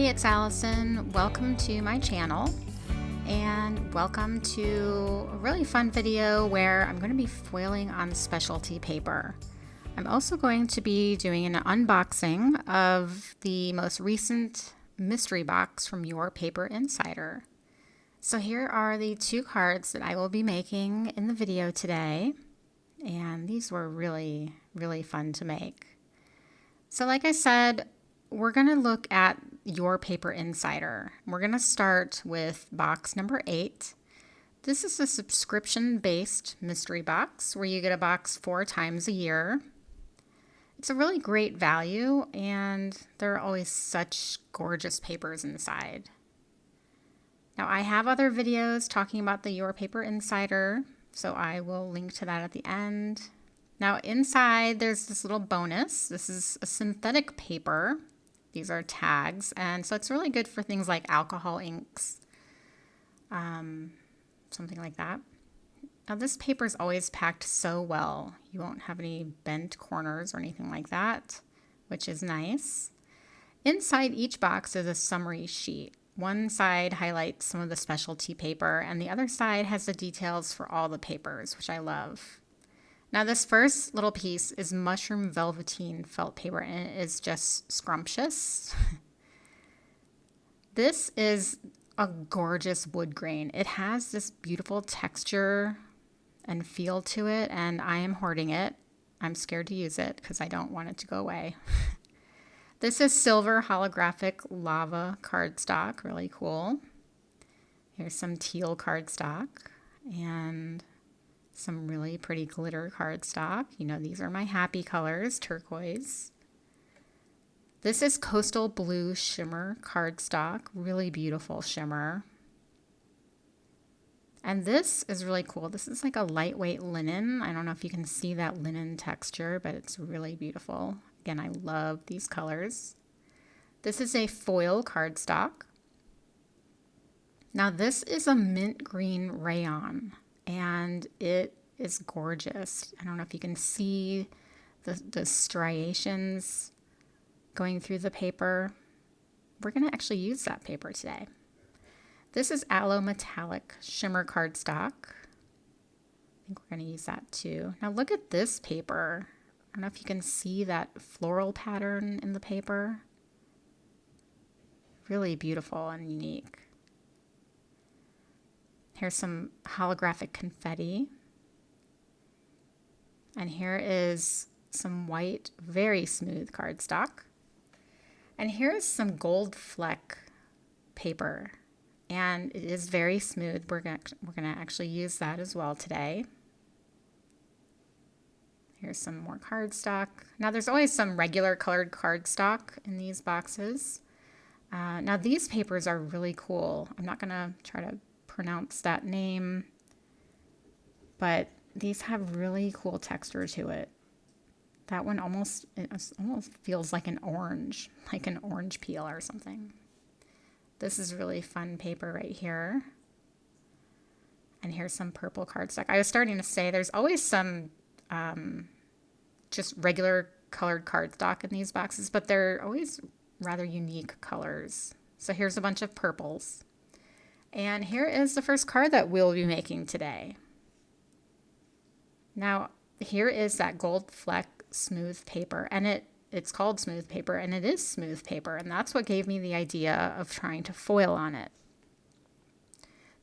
Hey, it's Allison. Welcome to my channel and welcome to a really fun video where I'm going to be foiling on specialty paper. I'm also going to be doing an unboxing of the most recent mystery box from Your Paper Insider. So here are the two cards that I will be making in the video today, and these were really fun to make. So like I said, we're going to look at Your Paper Insider. We're going to start with box number 8. This is a subscription-based mystery box where you get a box 4 times a year. It's a really great value, and there are always such gorgeous papers inside. Now, I have other videos talking about the Your Paper Insider, so I will link to that at the end. Now, inside, there's this little bonus. This is a synthetic paper. These are tags, and so it's really good for things like alcohol inks, something like that. Now, this paper is always packed so well. You won't have any bent corners or anything like that, which is nice. Inside each box is a summary sheet. One side highlights some of the specialty paper, and the other side has the details for all the papers, which I love. Now, this first little piece is mushroom velveteen felt paper, and it is just scrumptious. This is a gorgeous wood grain. It has this beautiful texture and feel to it, and I am hoarding it. I'm scared to use it because I don't want it to go away. This is silver holographic lava cardstock, really cool. Here's some teal cardstock and some really pretty glitter cardstock. You know, these are my happy colors, turquoise. This is coastal blue shimmer cardstock, really beautiful shimmer. And this is really cool. This is like a lightweight linen. I don't know if you can see that linen texture, but it's really beautiful. Again, I love these colors. This is a foil cardstock. Now this is a mint green rayon, and it is gorgeous. I don't know if you can see the striations going through the paper. We're going to actually use that paper today. This is aloe metallic shimmer cardstock. I think we're going to use that too. Now look at this paper. I don't know if you can see that floral pattern in the paper. Really beautiful and unique. Here's some holographic confetti. And here is some white, very smooth cardstock. And here is some gold fleck paper. And it is very smooth. We're gonna actually use that as well today. Here's some more cardstock. Now there's always some regular colored cardstock in these boxes. Now these papers are really cool. I'm not gonna try to pronounce that name, but these have really cool texture to it. That one almost feels like an orange peel or something. This is really fun paper right here. And here's some purple cardstock. I was starting to say there's always some just regular colored cardstock in these boxes, but they're always rather unique colors. So here's a bunch of purples. And here is the first card that we'll be making today. Now, here is that gold fleck smooth paper, and it's called smooth paper, and it is smooth paper, and that's what gave me the idea of trying to foil on it.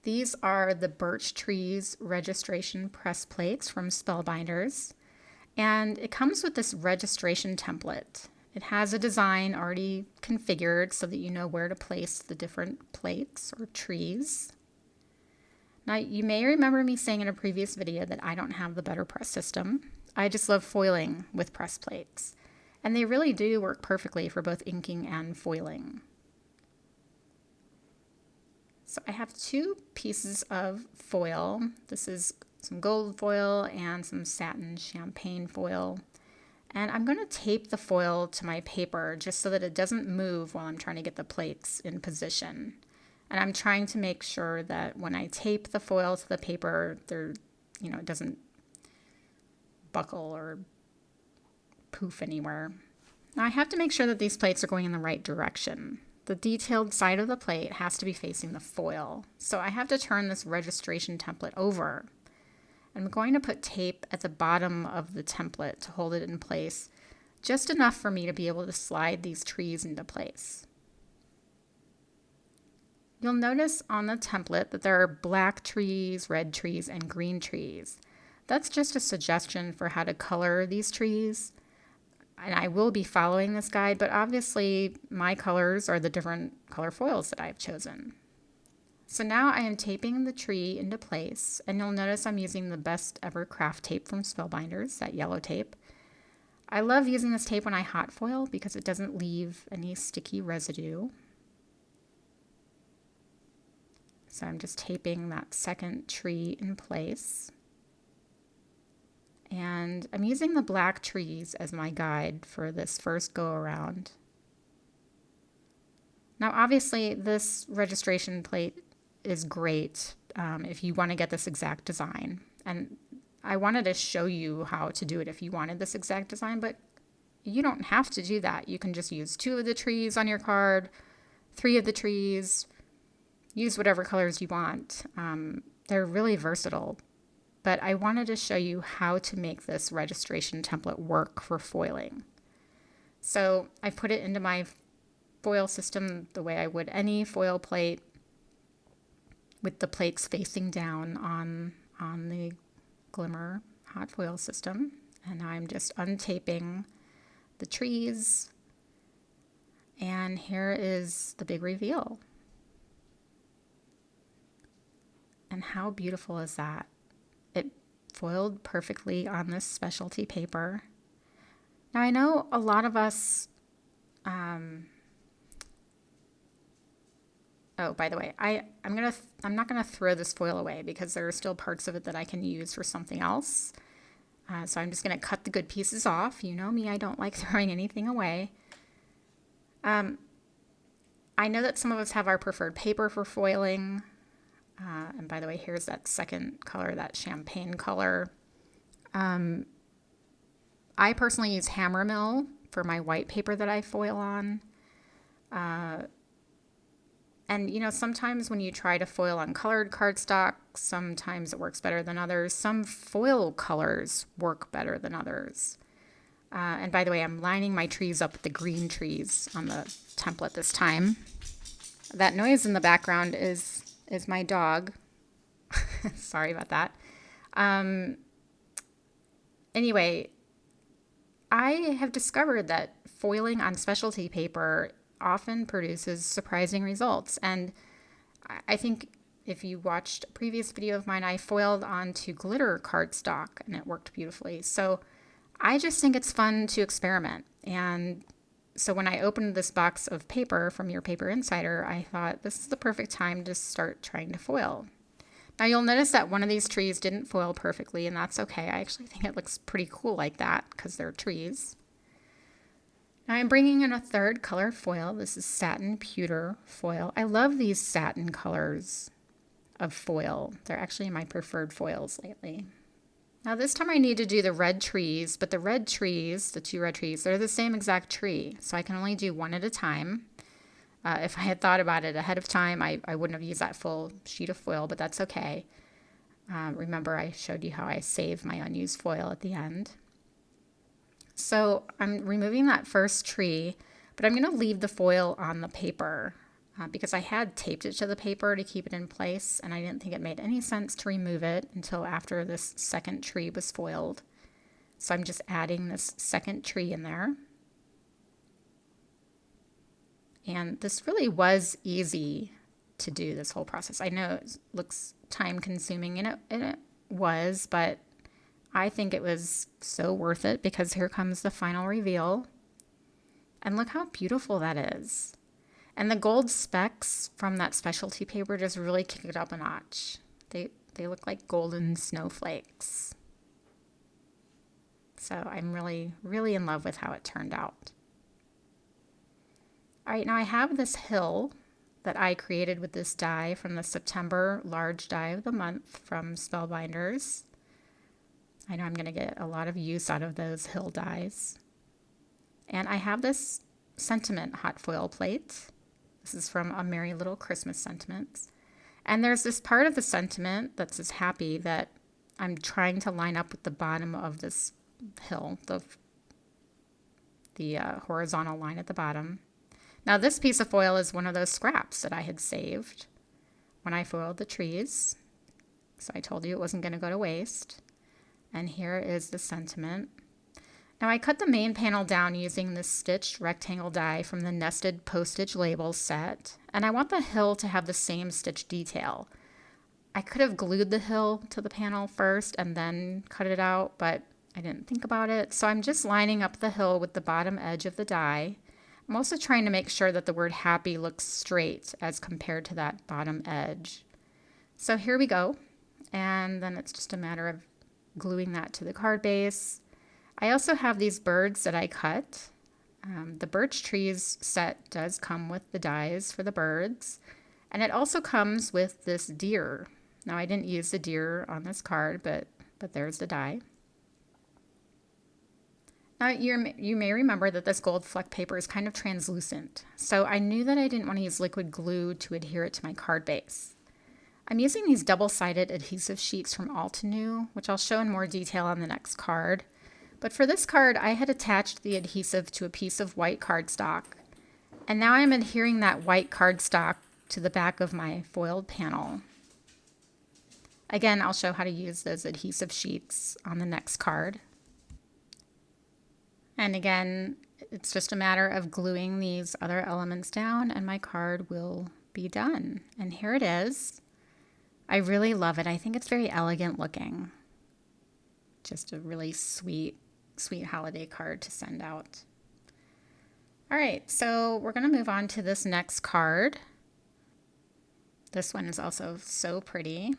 These are the Birch Trees registration press plates from Spellbinders, and it comes with this registration template. It has a design already configured so that you know where to place the different plates or trees. Now, you may remember me saying in a previous video that I don't have the better press system. I just love foiling with press plates, and they really do work perfectly for both inking and foiling. So I have 2 pieces of foil. This is some gold foil and some satin champagne foil. And I'm going to tape the foil to my paper just so that it doesn't move while I'm trying to get the plates in position. And I'm trying to make sure that when I tape the foil to the paper, it doesn't buckle or poof anywhere. Now I have to make sure that these plates are going in the right direction. the detailed side of the plate has to be facing the foil. So I have to turn this registration template over. I'm going to put tape at the bottom of the template to hold it in place, just enough for me to be able to slide these trees into place. You'll notice on the template that there are black trees, red trees, and green trees. That's just a suggestion for how to color these trees. And I will be following this guide, but obviously my colors are the different color foils that I've chosen. So now I am taping the tree into place, and you'll notice I'm using the best ever craft tape from Spellbinders, that yellow tape. I love using this tape when I hot foil because it doesn't leave any sticky residue. So I'm just taping that second tree in place. And I'm using the black trees as my guide for this first go around. Now obviously this registration plate is great if you want to get this exact design. And I wanted to show you how to do it if you wanted this exact design, but you don't have to do that. You can just use 2 of the trees on your card, 3 of the trees, use whatever colors you want. They're really versatile, but I wanted to show you how to make this registration template work for foiling. So I put it into my foil system the way I would any foil plate, with the plates facing down on the Glimmer hot foil system. And I'm just untaping the trees. And here is the big reveal. And how beautiful is that? It foiled perfectly on this specialty paper. Now I know a lot of us, oh, by the way, I'm not gonna throw this foil away because there are still parts of it that I can use for something else. So I'm just gonna cut the good pieces off. You know me, I don't like throwing anything away. I know that some of us have our preferred paper for foiling. And by the way, here's that second color, that champagne color. I personally use hammer mill for my white paper that I foil on. And you know, sometimes when you try to foil on colored cardstock, sometimes it works better than others. Some foil colors work better than others. And by the way, I'm lining my trees up with the green trees on the template this time. That noise in the background is my dog. Sorry about that. Anyway, I have discovered that foiling on specialty paper often produces surprising results. And I think if you watched a previous video of mine, I foiled onto glitter cardstock and it worked beautifully. So I just think it's fun to experiment. And so when I opened this box of paper from Your Paper Insider, I thought this is the perfect time to start trying to foil. Now you'll notice that one of these trees didn't foil perfectly, and that's okay. I actually think it looks pretty cool like that because they're trees. Now I'm bringing in a third color foil. This is Satin Pewter foil. I love these satin colors of foil. They're actually my preferred foils lately. Now this time I need to do the red trees, but the red trees, the 2 red trees, they're the same exact tree. So I can only do one at a time. If I had thought about it ahead of time, I wouldn't have used that full sheet of foil, but that's okay. Remember I showed you how I save my unused foil at the end. So I'm removing that first tree, but I'm going to leave the foil on the paper because I had taped it to the paper to keep it in place, and I didn't think it made any sense to remove it until after this second tree was foiled. So I'm just adding this second tree in there. And this really was easy to do, this whole process. I know it looks time consuming, and it was, but I think it was so worth it because here comes the final reveal. And look how beautiful that is. And the gold specks from that specialty paper just really kick it up a notch. They look like golden snowflakes. So I'm really, really in love with how it turned out. All right, now I have this hill that I created with this die from the September Large Die of the Month from Spellbinders. I know I'm going to get a lot of use out of those hill dies. And I have this sentiment hot foil plate. This is from A Merry Little Christmas Sentiments. And there's this part of the sentiment that says happy that I'm trying to line up with the bottom of this hill, the horizontal line at the bottom. Now this piece of foil is one of those scraps that I had saved when I foiled the trees. So I told you it wasn't going to go to waste. And here is the sentiment. Now I cut the main panel down using this stitched rectangle die from the nested Postage labels set. And I want the hill to have the same stitch detail. I could have glued the hill to the panel first and then cut it out, but I didn't think about it. So I'm just lining up the hill with the bottom edge of the die. I'm also trying to make sure that the word happy looks straight as compared to that bottom edge. So here we go. And then it's just a matter of gluing that to the card base. I also have these birds that I cut. The Birch Trees set does come with the dies for the birds. And it also comes with this deer. Now I didn't use the deer on this card, but there's the die. Now you may remember that this gold fleck paper is kind of translucent. So I knew that I didn't want to use liquid glue to adhere it to my card base. I'm using these double-sided adhesive sheets from Altenew, which I'll show in more detail on the next card. But for this card, I had attached the adhesive to a piece of white cardstock. And now I'm adhering that white cardstock to the back of my foiled panel. Again, I'll show how to use those adhesive sheets on the next card. And again, it's just a matter of gluing these other elements down and my card will be done. And here it is. I really love it. I think it's very elegant looking. Just a really sweet holiday card to send out. All right, so we're going to move on to this next card. This one is also so pretty.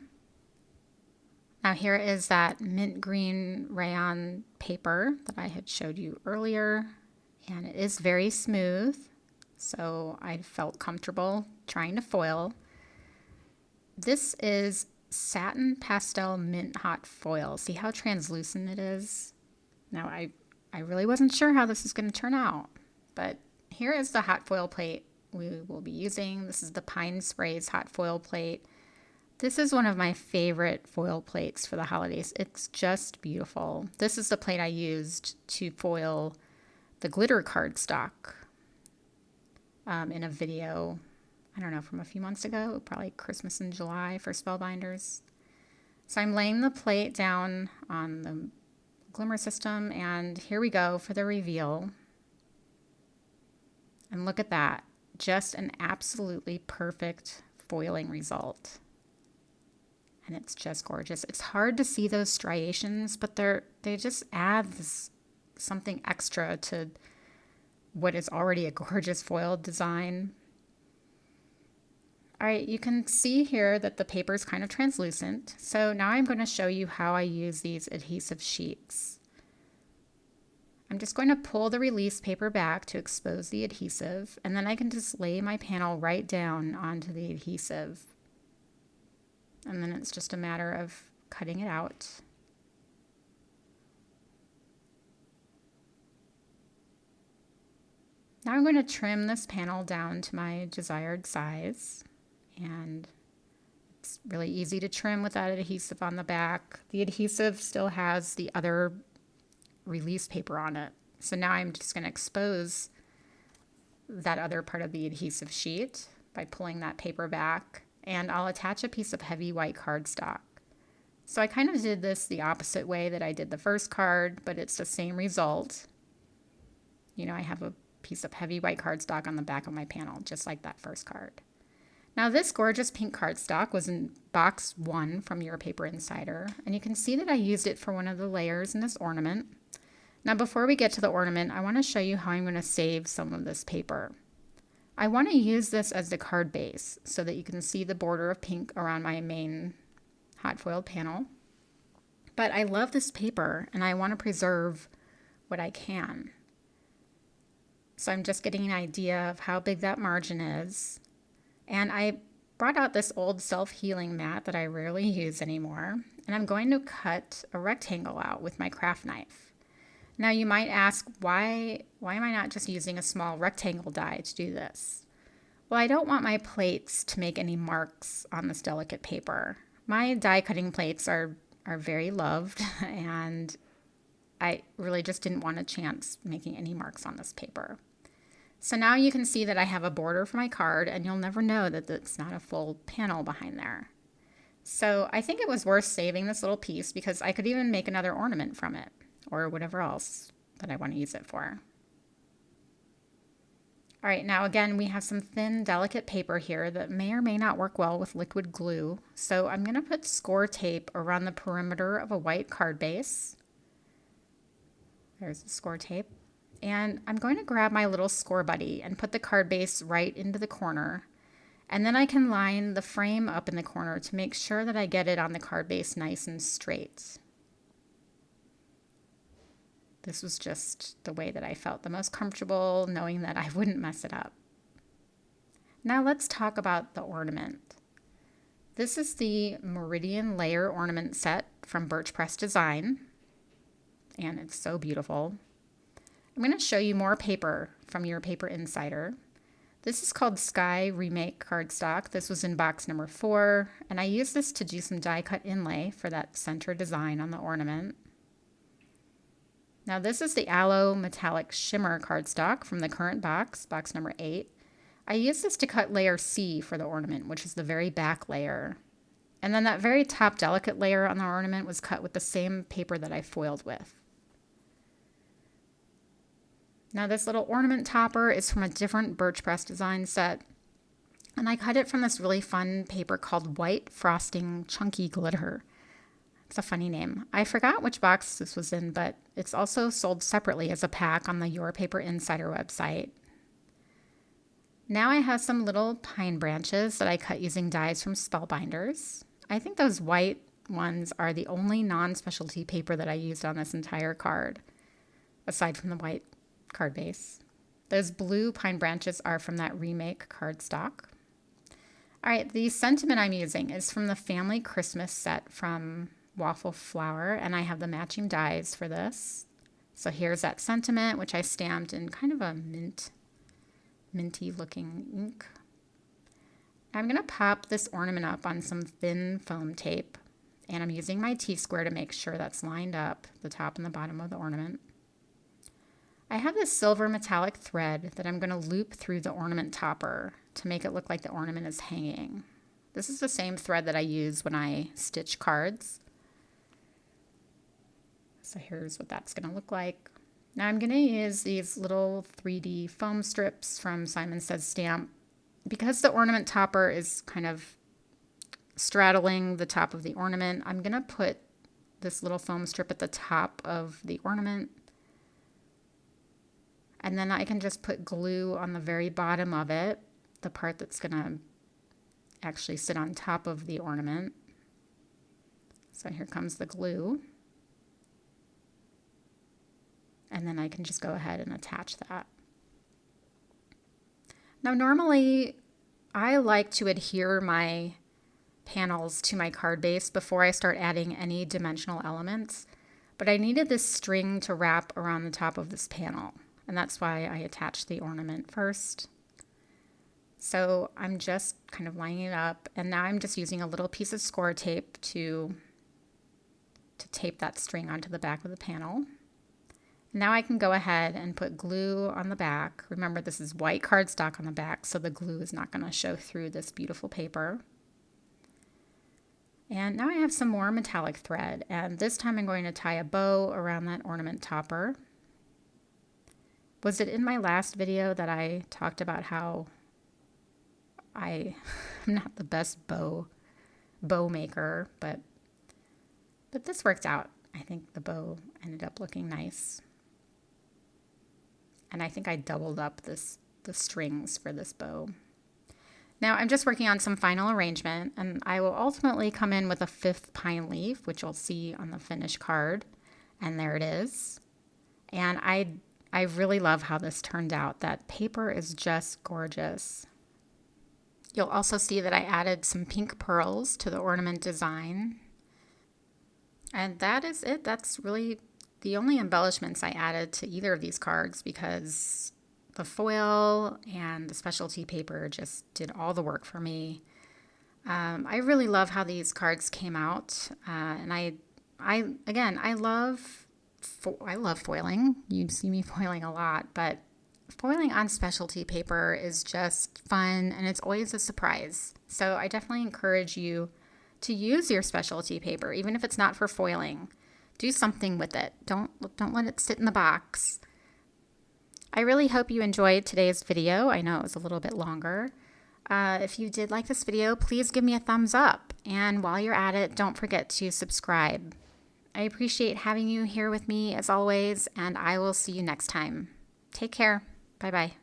Now here is that mint green rayon paper that I had showed you earlier, and it is very smooth, so I felt comfortable trying to foil. This is Satin Pastel Mint Hot Foil. See how translucent it is? Now I really wasn't sure how this is going to turn out, but here is the hot foil plate we will be using. This is the Pine Sprays hot foil plate. This is one of my favorite foil plates for the holidays. It's just beautiful. This is the plate I used to foil the glitter cardstock in a video, I don't know, from a few months ago, probably Christmas in July for Spellbinders. So I'm laying the plate down on the Glimmer system, and here we go for the reveal. And look at that, just an absolutely perfect foiling result. And it's just gorgeous. It's hard to see those striations, but they just add something extra to what is already a gorgeous foiled design. All right, you can see here that the paper is kind of translucent. So now I'm going to show you how I use these adhesive sheets. I'm just going to pull the release paper back to expose the adhesive, and then I can just lay my panel right down onto the adhesive. And then it's just a matter of cutting it out. Now I'm going to trim this panel down to my desired size. And it's really easy to trim with that adhesive on the back. The adhesive still has the other release paper on it. So now I'm just going to expose that other part of the adhesive sheet by pulling that paper back. And I'll attach a piece of heavy white cardstock. So I kind of did this the opposite way that I did the first card, but it's the same result. You know, I have a piece of heavy white cardstock on the back of my panel, just like that first card. Now this gorgeous pink cardstock was in box 1 from Your Paper Insider, and you can see that I used it for one of the layers in this ornament. Now before we get to the ornament, I want to show you how I'm going to save some of this paper. I want to use this as the card base so that you can see the border of pink around my main hot foiled panel. But I love this paper and I want to preserve what I can. So I'm just getting an idea of how big that margin is. And I brought out this old self-healing mat that I rarely use anymore. And I'm going to cut a rectangle out with my craft knife. Now you might ask, why am I not just using a small rectangle die to do this? Well, I don't want my plates to make any marks on this delicate paper. My die cutting plates are very loved, and I really just didn't want a chance making any marks on this paper. So now you can see that I have a border for my card, and you'll never know that it's not a full panel behind there. So I think it was worth saving this little piece because I could even make another ornament from it or whatever else that I want to use it for. All right, now again, we have some thin, delicate paper here that may or may not work well with liquid glue. So I'm going to put score tape around the perimeter of a white card base. There's the score tape. And I'm going to grab my little score buddy and put the card base right into the corner. And then I can line the frame up in the corner to make sure that I get it on the card base nice and straight. This was just the way that I felt the most comfortable, knowing that I wouldn't mess it up. Now let's talk about the ornament. This is the Meridian layer ornament set from Birch Press Design, and it's so beautiful. I'm going to show you more paper from your Paper Insider. This is called Sky Remake cardstock. This was in box number 4, and I used this to do some die cut inlay for that center design on the ornament. Now this is the Aloe Metallic Shimmer cardstock from the current box, box number 8. I used this to cut layer C for the ornament, which is the very back layer. And then that very top delicate layer on the ornament was cut with the same paper that I foiled with. Now this little ornament topper is from a different Birch Press Design set. And I cut it from this really fun paper called White Frosting Chunky Glitter. It's a funny name. I forgot which box this was in, but it's also sold separately as a pack on the Your Paper Insider website. Now I have some little pine branches that I cut using dies from Spellbinders. I think those white ones are the only non-specialty paper that I used on this entire card, aside from the white card base. Those blue pine branches are from that Remake cardstock. All right, the sentiment I'm using is from the Family Christmas set from Waffle Flower, and I have the matching dies for this. So here's that sentiment, which I stamped in kind of a minty looking ink. I'm going to pop this ornament up on some thin foam tape, and I'm using my T-square to make sure that's lined up, the top and the bottom of the ornament. I have this silver metallic thread that I'm going to loop through the ornament topper to make it look like the ornament is hanging. This is the same thread that I use when I stitch cards. So here's what that's going to look like. Now I'm going to use these little 3D foam strips from Simon Says Stamp. Because the ornament topper is kind of straddling the top of the ornament, I'm going to put this little foam strip at the top of the ornament. And then I can just put glue on the very bottom of it, the part that's going to actually sit on top of the ornament. So here comes the glue. And then I can just go ahead and attach that. Now normally I like to adhere my panels to my card base before I start adding any dimensional elements, but I needed this string to wrap around the top of this panel, and that's why I attached the ornament first. So I'm just kind of lining it up, and now I'm just using a little piece of score tape to tape that string onto the back of the panel. Now I can go ahead and put glue on the back. Remember, this is white cardstock on the back, so the glue is not going to show through this beautiful paper. And now I have some more metallic thread, and this time I'm going to tie a bow around that ornament topper. Was it in my last video that I talked about how I'm not the best bow maker, but this worked out. I think the bow ended up looking nice. And I think I doubled up the strings for this bow. Now I'm just working on some final arrangement, and I will ultimately come in with a 5th pine leaf, which you'll see on the finished card. And there it is. And I really love how this turned out. That paper is just gorgeous. You'll also see that I added some pink pearls to the ornament design. And that is it. That's really the only embellishments I added to either of these cards because the foil and the specialty paper just did all the work for me. I really love how these cards came out, and I love foiling. You see me foiling a lot, but foiling on specialty paper is just fun, and it's always a surprise. So I definitely encourage you to use your specialty paper, even if it's not for foiling. Do something with it. Don't let it sit in the box. I really hope you enjoyed today's video. I know it was a little bit longer. If you did like this video, please give me a thumbs up. And while you're at it, don't forget to subscribe. I appreciate having you here with me as always, and I will see you next time. Take care. Bye-bye.